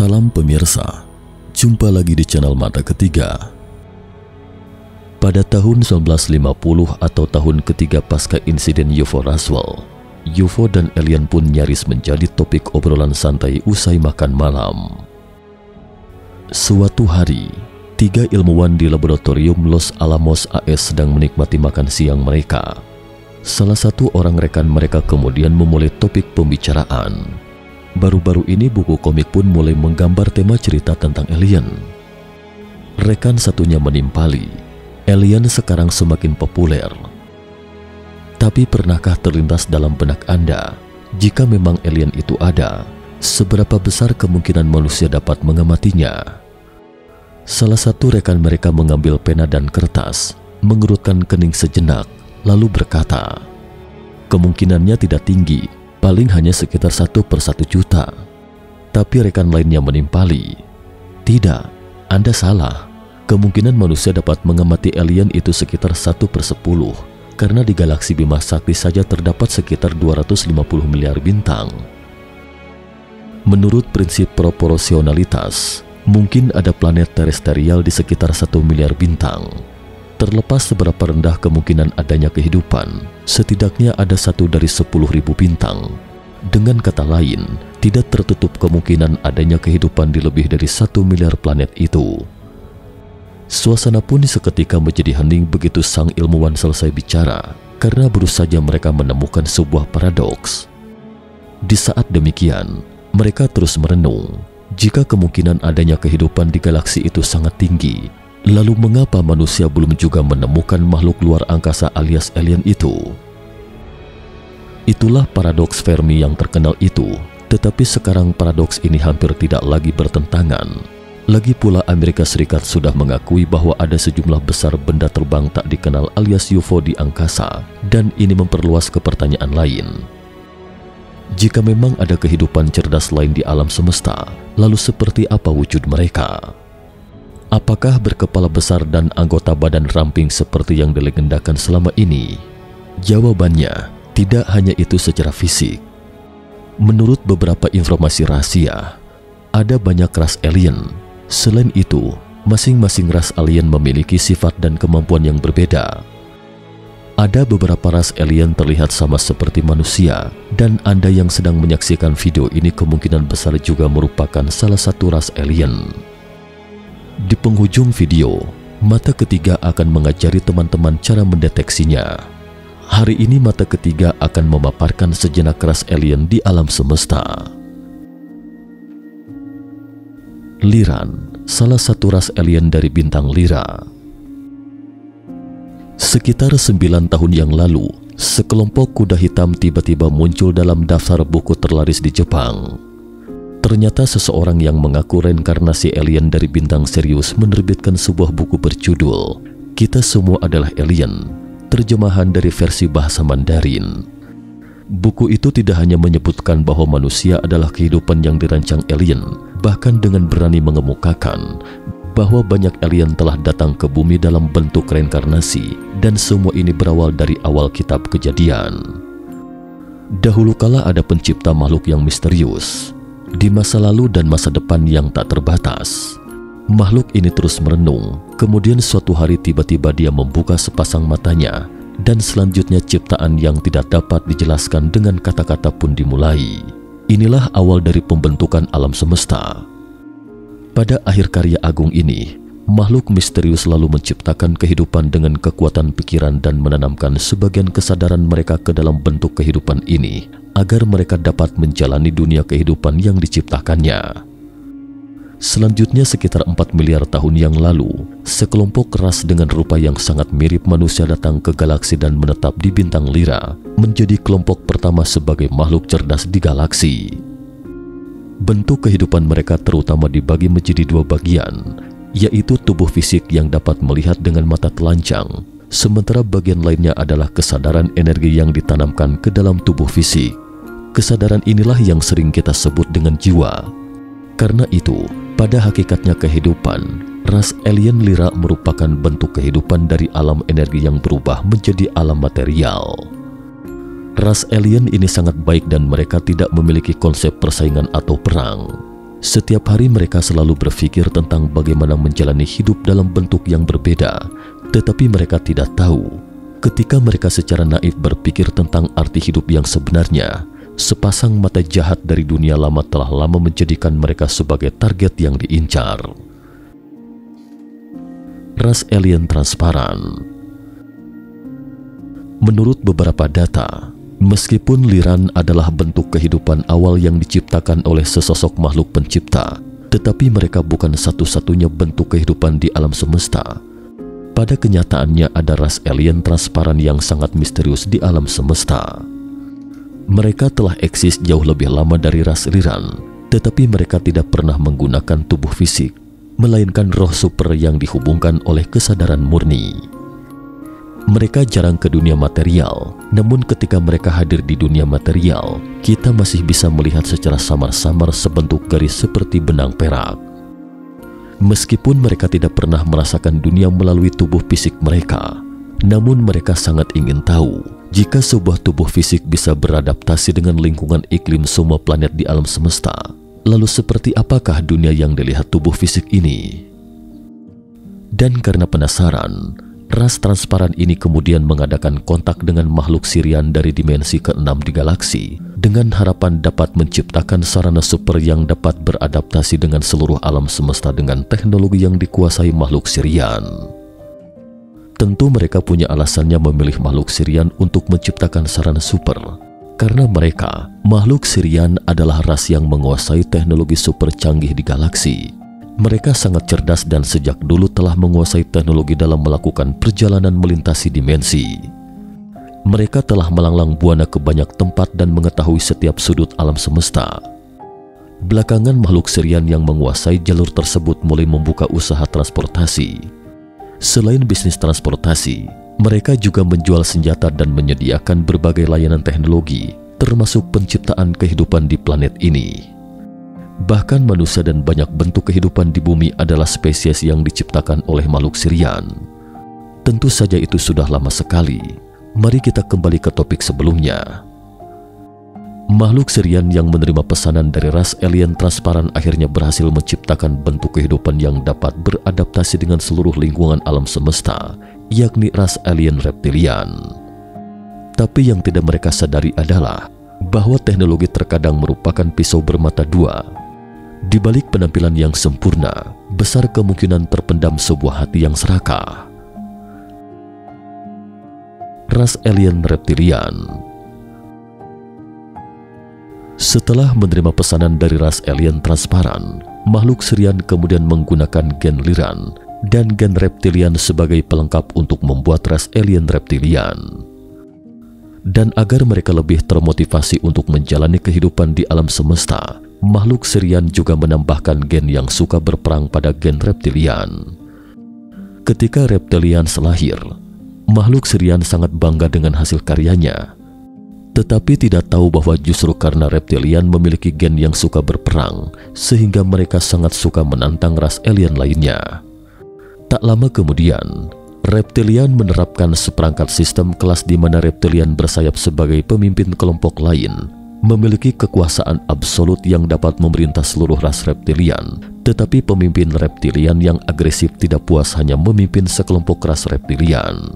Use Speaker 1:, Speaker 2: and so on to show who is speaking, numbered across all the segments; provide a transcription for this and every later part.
Speaker 1: Salam pemirsa, jumpa lagi di channel Mata Ketiga. Pada tahun 1950 atau tahun ketiga pasca insiden UFO Roswell, UFO dan alien pun nyaris menjadi topik obrolan santai usai makan malam. Suatu hari, 3 ilmuwan di laboratorium Los Alamos AS sedang menikmati makan siang mereka. Salah satu orang rekan mereka kemudian memulai topik pembicaraan. Baru-baru ini buku komik pun mulai menggambar tema cerita tentang alien. Rekan satunya menimpali, alien sekarang semakin populer. Tapi pernahkah terlintas dalam benak Anda, jika memang alien itu ada, seberapa besar kemungkinan manusia dapat mengamatinya? Salah satu rekan mereka mengambil pena dan kertas, mengerutkan kening sejenak, lalu berkata, "Kemungkinannya tidak tinggi, paling hanya sekitar 1/1 juta." Tapi rekan lainnya menimpali, "Tidak, Anda salah. Kemungkinan manusia dapat mengamati alien itu sekitar 1/10, karena di galaksi Bima Sakti saja terdapat sekitar 250 miliar bintang. Menurut prinsip proporsionalitas, mungkin ada planet terestrial di sekitar 1 miliar bintang. Terlepas seberapa rendah kemungkinan adanya kehidupan, setidaknya ada 1 dari 10.000 bintang. Dengan kata lain, tidak tertutup kemungkinan adanya kehidupan di lebih dari 1 miliar planet itu." Suasana pun seketika menjadi hening begitu sang ilmuwan selesai bicara, karena baru saja mereka menemukan sebuah paradoks. Di saat demikian, mereka terus merenung, jika kemungkinan adanya kehidupan di galaksi itu sangat tinggi, lalu mengapa manusia belum juga menemukan makhluk luar angkasa alias alien itu? Itulah paradoks Fermi yang terkenal itu, tetapi sekarang paradoks ini hampir tidak lagi bertentangan. Lagi pula Amerika Serikat sudah mengakui bahwa ada sejumlah besar benda terbang tak dikenal alias UFO di angkasa, dan ini memperluas ke pertanyaan lain. Jika memang ada kehidupan cerdas lain di alam semesta, lalu seperti apa wujud mereka? Apakah berkepala besar dan anggota badan ramping seperti yang dilegendakan selama ini? Jawabannya, tidak hanya itu secara fisik. Menurut beberapa informasi rahasia, ada banyak ras alien. Selain itu, masing-masing ras alien memiliki sifat dan kemampuan yang berbeda. Ada beberapa ras alien terlihat sama seperti manusia, dan Anda yang sedang menyaksikan video ini kemungkinan besar juga merupakan salah satu ras alien. Di penghujung video, Mata Ketiga akan mengajari teman-teman cara mendeteksinya. Hari ini Mata Ketiga akan memaparkan sejenak ras alien di alam semesta. Lyran, salah satu ras alien dari bintang Lyra. Sekitar 9 tahun yang lalu, sekelompok kuda hitam tiba-tiba muncul dalam daftar buku terlaris di Jepang. Ternyata seseorang yang mengaku reinkarnasi alien dari bintang Sirius menerbitkan sebuah buku berjudul "Kita Semua Adalah Alien", terjemahan dari versi bahasa Mandarin. Buku itu tidak hanya menyebutkan bahwa manusia adalah kehidupan yang dirancang alien, bahkan dengan berani mengemukakan bahwa banyak alien telah datang ke bumi dalam bentuk reinkarnasi, dan semua ini berawal dari awal kitab Kejadian. Dahulu kala ada pencipta makhluk yang misterius, di masa lalu dan masa depan yang tak terbatas. Makhluk ini terus merenung, kemudian suatu hari tiba-tiba dia membuka sepasang matanya, dan selanjutnya ciptaan yang tidak dapat dijelaskan dengan kata-kata pun dimulai. Inilah awal dari pembentukan alam semesta. Pada akhir karya agung ini, makhluk misterius lalu menciptakan kehidupan dengan kekuatan pikiran dan menanamkan sebagian kesadaran mereka ke dalam bentuk kehidupan ini, agar mereka dapat menjalani dunia kehidupan yang diciptakannya. Selanjutnya sekitar 4 miliar tahun yang lalu, sekelompok ras dengan rupa yang sangat mirip manusia datang ke galaksi dan menetap di bintang Lyra, menjadi kelompok pertama sebagai makhluk cerdas di galaksi. Bentuk kehidupan mereka terutama dibagi menjadi 2 bagian, yaitu tubuh fisik yang dapat melihat dengan mata telanjang, sementara bagian lainnya adalah kesadaran energi yang ditanamkan ke dalam tubuh fisik. Kesadaran inilah yang sering kita sebut dengan jiwa. Karena itu, pada hakikatnya kehidupan, ras alien Lyra merupakan bentuk kehidupan dari alam energi yang berubah menjadi alam material. Ras alien ini sangat baik dan mereka tidak memiliki konsep persaingan atau perang. Setiap hari mereka selalu berpikir tentang bagaimana menjalani hidup dalam bentuk yang berbeda, tetapi mereka tidak tahu, ketika mereka secara naif berpikir tentang arti hidup yang sebenarnya, sepasang mata jahat dari dunia lama telah lama menjadikan mereka sebagai target yang diincar. Ras alien transparan. Menurut beberapa data, meskipun Liran adalah bentuk kehidupan awal yang diciptakan oleh sesosok makhluk pencipta, tetapi mereka bukan satu-satunya bentuk kehidupan di alam semesta. Pada kenyataannya ada ras alien transparan yang sangat misterius di alam semesta. Mereka telah eksis jauh lebih lama dari ras Liran, tetapi mereka tidak pernah menggunakan tubuh fisik, melainkan roh super yang dihubungkan oleh kesadaran murni. Mereka jarang ke dunia material, namun ketika mereka hadir di dunia material, kita masih bisa melihat secara samar-samar sebentuk garis seperti benang perak. Meskipun mereka tidak pernah merasakan dunia melalui tubuh fisik mereka, namun mereka sangat ingin tahu jika sebuah tubuh fisik bisa beradaptasi dengan lingkungan iklim semua planet di alam semesta. Lalu seperti apakah dunia yang dilihat tubuh fisik ini? Dan karena penasaran, ras transparan ini kemudian mengadakan kontak dengan makhluk Sirian dari dimensi ke-6 di galaksi dengan harapan dapat menciptakan sarana super yang dapat beradaptasi dengan seluruh alam semesta dengan teknologi yang dikuasai makhluk Sirian. Tentu mereka punya alasannya memilih makhluk Sirian untuk menciptakan sarana super, karena mereka, makhluk Sirian adalah ras yang menguasai teknologi super canggih di galaksi. Mereka sangat cerdas dan sejak dulu telah menguasai teknologi dalam melakukan perjalanan melintasi dimensi. Mereka telah melanglang buana ke banyak tempat dan mengetahui setiap sudut alam semesta. Belakangan makhluk Sirian yang menguasai jalur tersebut mulai membuka usaha transportasi. Selain bisnis transportasi, mereka juga menjual senjata dan menyediakan berbagai layanan teknologi, termasuk penciptaan kehidupan di planet ini. Bahkan manusia dan banyak bentuk kehidupan di bumi adalah spesies yang diciptakan oleh makhluk Sirian. Tentu saja itu sudah lama sekali. Mari kita kembali ke topik sebelumnya. Makhluk Sirian yang menerima pesanan dari ras alien transparan akhirnya berhasil menciptakan bentuk kehidupan yang dapat beradaptasi dengan seluruh lingkungan alam semesta, yakni ras alien reptilian. Tapi yang tidak mereka sadari adalah bahwa teknologi terkadang merupakan pisau bermata dua. Di balik penampilan yang sempurna, besar kemungkinan terpendam sebuah hati yang serakah. Ras alien reptilian. Setelah menerima pesanan dari ras alien transparan, makhluk Sirian kemudian menggunakan gen Liran dan gen reptilian sebagai pelengkap untuk membuat ras alien reptilian. Dan agar mereka lebih termotivasi untuk menjalani kehidupan di alam semesta, makhluk Sirian juga menambahkan gen yang suka berperang pada gen reptilian. Ketika reptilian lahir, makhluk Sirian sangat bangga dengan hasil karyanya. Tetapi tidak tahu bahwa justru karena reptilian memiliki gen yang suka berperang, sehingga mereka sangat suka menantang ras alien lainnya. Tak lama kemudian, reptilian menerapkan seperangkat sistem kelas di mana reptilian bersayap sebagai pemimpin kelompok lain, memiliki kekuasaan absolut yang dapat memerintah seluruh ras reptilian. Tetapi pemimpin reptilian yang agresif tidak puas hanya memimpin sekelompok ras reptilian.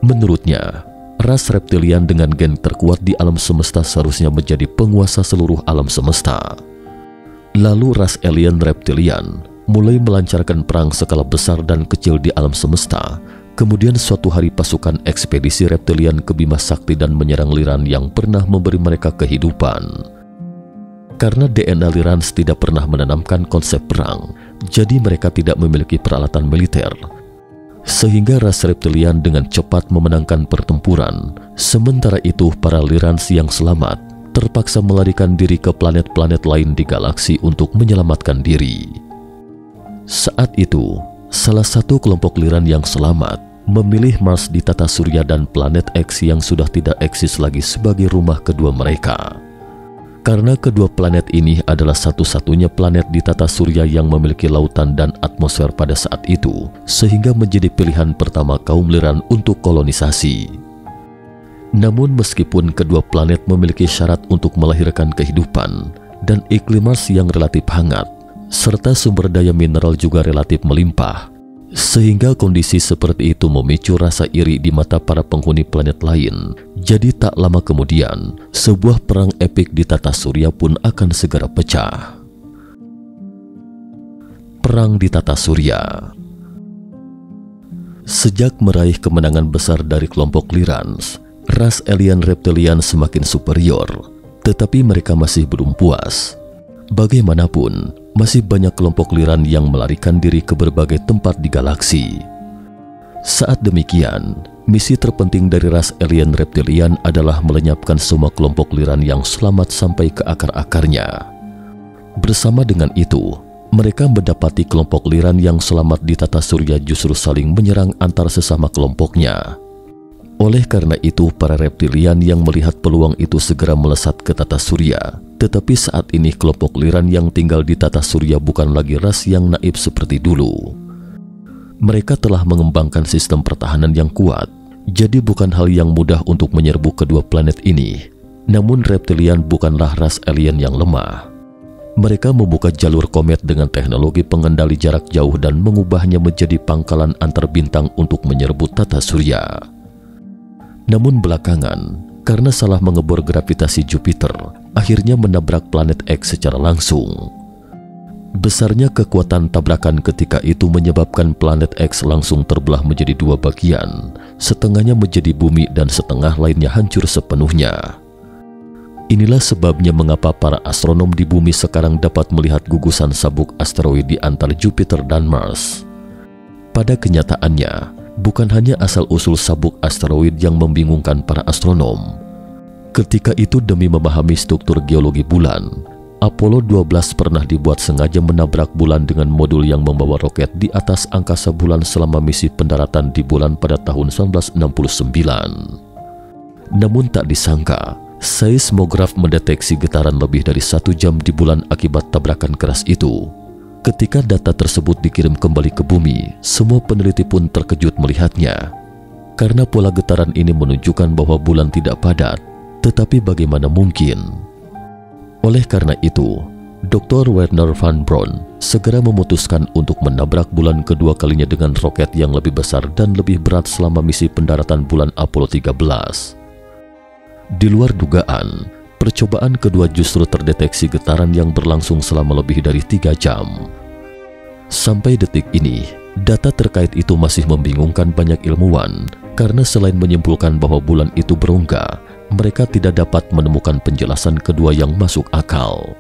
Speaker 1: Menurutnya, ras reptilian dengan gen terkuat di alam semesta seharusnya menjadi penguasa seluruh alam semesta. Lalu ras alien reptilian mulai melancarkan perang skala besar dan kecil di alam semesta. Kemudian suatu hari pasukan ekspedisi reptilian ke Bima Sakti dan menyerang Liran yang pernah memberi mereka kehidupan. Karena DNA Liran tidak pernah menanamkan konsep perang, jadi mereka tidak memiliki peralatan militer. Sehingga ras reptilian dengan cepat memenangkan pertempuran. Sementara itu para Lirans yang selamat terpaksa melarikan diri ke planet-planet lain di galaksi untuk menyelamatkan diri. Saat itu, salah satu kelompok Liran yang selamat memilih Mars di tata surya dan planet X yang sudah tidak eksis lagi sebagai rumah kedua mereka. Karena kedua planet ini adalah satu-satunya planet di tata surya yang memiliki lautan dan atmosfer pada saat itu, sehingga menjadi pilihan pertama kaum Liran untuk kolonisasi. Namun meskipun kedua planet memiliki syarat untuk melahirkan kehidupan, dan iklim Mars yang relatif hangat, serta sumber daya mineral juga relatif melimpah, sehingga kondisi seperti itu memicu rasa iri di mata para penghuni planet lain. Jadi tak lama kemudian, sebuah perang epik di tata surya pun akan segera pecah. Perang di tata surya. Sejak meraih kemenangan besar dari kelompok Lyrans, ras alien reptilian semakin superior, tetapi mereka masih belum puas. Bagaimanapun, masih banyak kelompok Lyran yang melarikan diri ke berbagai tempat di galaksi. Saat demikian, misi terpenting dari ras alien reptilian adalah melenyapkan semua kelompok Lyran yang selamat sampai ke akar-akarnya. Bersama dengan itu, mereka mendapati kelompok Lyran yang selamat di tata surya justru saling menyerang antar sesama kelompoknya. Oleh karena itu, para reptilian yang melihat peluang itu segera melesat ke tata surya. Tetapi saat ini kelompok Lyran yang tinggal di tata surya bukan lagi ras yang naif seperti dulu. Mereka telah mengembangkan sistem pertahanan yang kuat, jadi bukan hal yang mudah untuk menyerbu kedua planet ini. Namun reptilian bukanlah ras alien yang lemah. Mereka membuka jalur komet dengan teknologi pengendali jarak jauh dan mengubahnya menjadi pangkalan antar bintang untuk menyerbu tata surya. Namun belakangan, karena salah mengebor gravitasi Jupiter, akhirnya menabrak planet X secara langsung. Besarnya kekuatan tabrakan ketika itu menyebabkan planet X langsung terbelah menjadi dua bagian, setengahnya menjadi bumi dan setengah lainnya hancur sepenuhnya. Inilah sebabnya mengapa para astronom di bumi sekarang dapat melihat gugusan sabuk asteroid di antara Jupiter dan Mars. Pada kenyataannya, bukan hanya asal-usul sabuk asteroid yang membingungkan para astronom. Ketika itu, demi memahami struktur geologi bulan, Apollo 12 pernah dibuat sengaja menabrak bulan dengan modul yang membawa roket di atas angkasa bulan selama misi pendaratan di bulan pada tahun 1969. Namun tak disangka, seismograf mendeteksi getaran lebih dari 1 jam di bulan akibat tabrakan keras itu. Ketika data tersebut dikirim kembali ke bumi, semua peneliti pun terkejut melihatnya. Karena pola getaran ini menunjukkan bahwa bulan tidak padat, tetapi bagaimana mungkin? Oleh karena itu, Dr. Wernher van Braun segera memutuskan untuk menabrak bulan kedua kalinya dengan roket yang lebih besar dan lebih berat selama misi pendaratan bulan Apollo 13. Di luar dugaan, percobaan kedua justru terdeteksi getaran yang berlangsung selama lebih dari 3 jam. Sampai detik ini, data terkait itu masih membingungkan banyak ilmuwan, karena selain menyimpulkan bahwa bulan itu berongga, mereka tidak dapat menemukan penjelasan kedua yang masuk akal.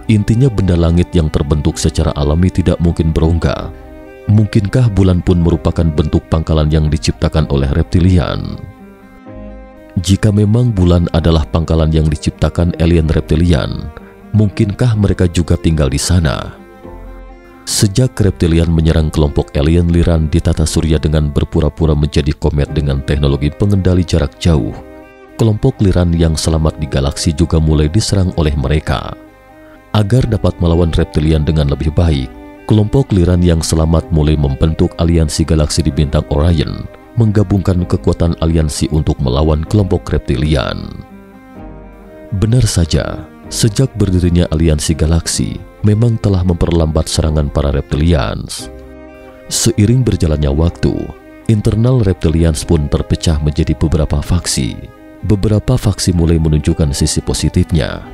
Speaker 1: Intinya benda langit yang terbentuk secara alami tidak mungkin berongga. Mungkinkah bulan pun merupakan bentuk pangkalan yang diciptakan oleh reptilian? Jika memang bulan adalah pangkalan yang diciptakan alien reptilian, mungkinkah mereka juga tinggal di sana? Sejak reptilian menyerang kelompok alien Lyran di tata surya dengan berpura-pura menjadi komet dengan teknologi pengendali jarak jauh, kelompok Lyran yang selamat di galaksi juga mulai diserang oleh mereka. Agar dapat melawan reptilian dengan lebih baik, kelompok Lyran yang selamat mulai membentuk aliansi galaksi di bintang Orion, menggabungkan kekuatan aliansi untuk melawan kelompok reptilian. Benar saja, sejak berdirinya aliansi galaksi memang telah memperlambat serangan para reptilians. Seiring berjalannya waktu, internal reptilians pun terpecah menjadi beberapa faksi. Beberapa faksi mulai menunjukkan sisi positifnya.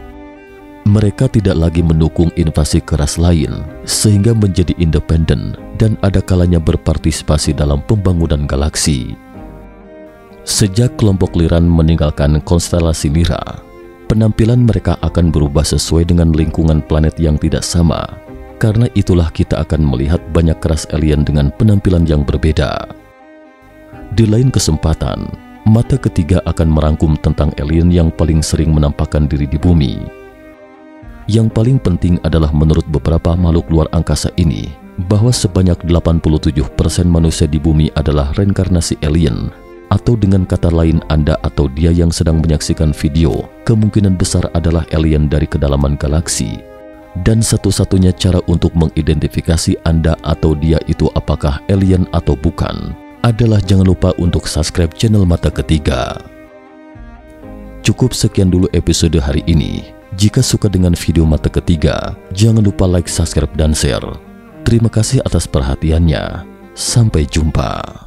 Speaker 1: Mereka tidak lagi mendukung invasi keras lain, sehingga menjadi independen dan ada kalanya berpartisipasi dalam pembangunan galaksi. Sejak kelompok Lyran meninggalkan konstelasi Lyra, penampilan mereka akan berubah sesuai dengan lingkungan planet yang tidak sama. Karena itulah kita akan melihat banyak ras alien dengan penampilan yang berbeda. Di lain kesempatan, mata ketiga akan merangkum tentang alien yang paling sering menampakkan diri di bumi. Yang paling penting adalah menurut beberapa makhluk luar angkasa ini, bahwa sebanyak 87% manusia di bumi adalah reinkarnasi alien, atau dengan kata lain Anda atau dia yang sedang menyaksikan video, kemungkinan besar adalah alien dari kedalaman galaksi. Dan satu-satunya cara untuk mengidentifikasi Anda atau dia itu apakah alien atau bukan, adalah jangan lupa untuk subscribe channel Mata Ketiga. Cukup sekian dulu episode hari ini. Jika suka dengan video mata ketiga, jangan lupa like, subscribe, dan share. Terima kasih atas perhatiannya. Sampai jumpa.